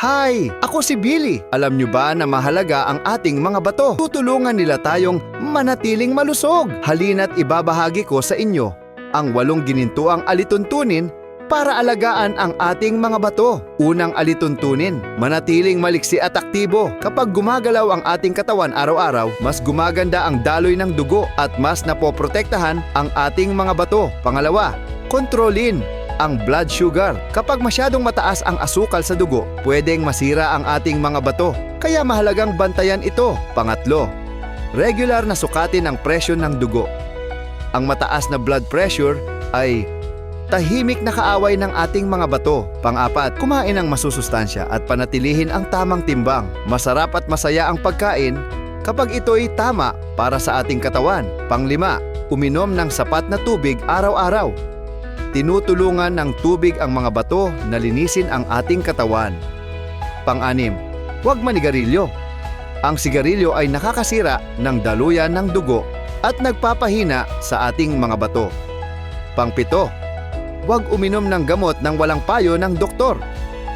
Hi! Ako si Billy. Alam nyo ba na mahalaga ang ating mga bato? Tutulungan nila tayong manatiling malusog. Halina't ibabahagi ko sa inyo ang 8 ginintuang alituntunin para alagaan ang ating mga bato. Unang alituntunin, manatiling maliksi at aktibo. Kapag gumagalaw ang ating katawan araw-araw, mas gumaganda ang daloy ng dugo at mas napoprotektahan ang ating mga bato. Pangalawa, kontrolin ang blood sugar. Kapag masyadong mataas ang asukal sa dugo, pwedeng masira ang ating mga bato. Kaya mahalagang bantayan ito. Pangatlo, regular na sukatin ang presyon ng dugo. Ang mataas na blood pressure ay tahimik na kaaway ng ating mga bato. Pang-apat, kumain ng masusustansya at panatilihin ang tamang timbang. Masarap at masaya ang pagkain kapag ito'y tama para sa ating katawan. Pang-5, uminom ng sapat na tubig araw-araw. Tinutulungan ng tubig ang mga bato na linisin ang ating katawan. Pang-6, huwag manigarilyo. Ang sigarilyo ay nakakasira ng daluyan ng dugo at nagpapahina sa ating mga bato. Pang-7, huwag uminom ng gamot ng walang payo ng doktor.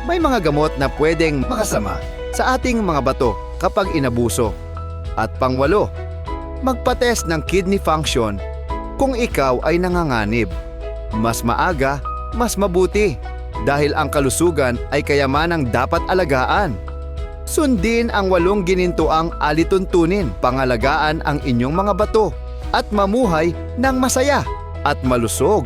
May mga gamot na pwedeng makasama sa ating mga bato kapag inabuso. At pang-8, magpa-test ng kidney function kung ikaw ay nanganganib. Mas maaga, mas mabuti dahil ang kalusugan ay kayamanang dapat alagaan. Sundin ang 8 ginintuang alituntunin, pangalagaan ang inyong mga bato at mamuhay ng masaya at malusog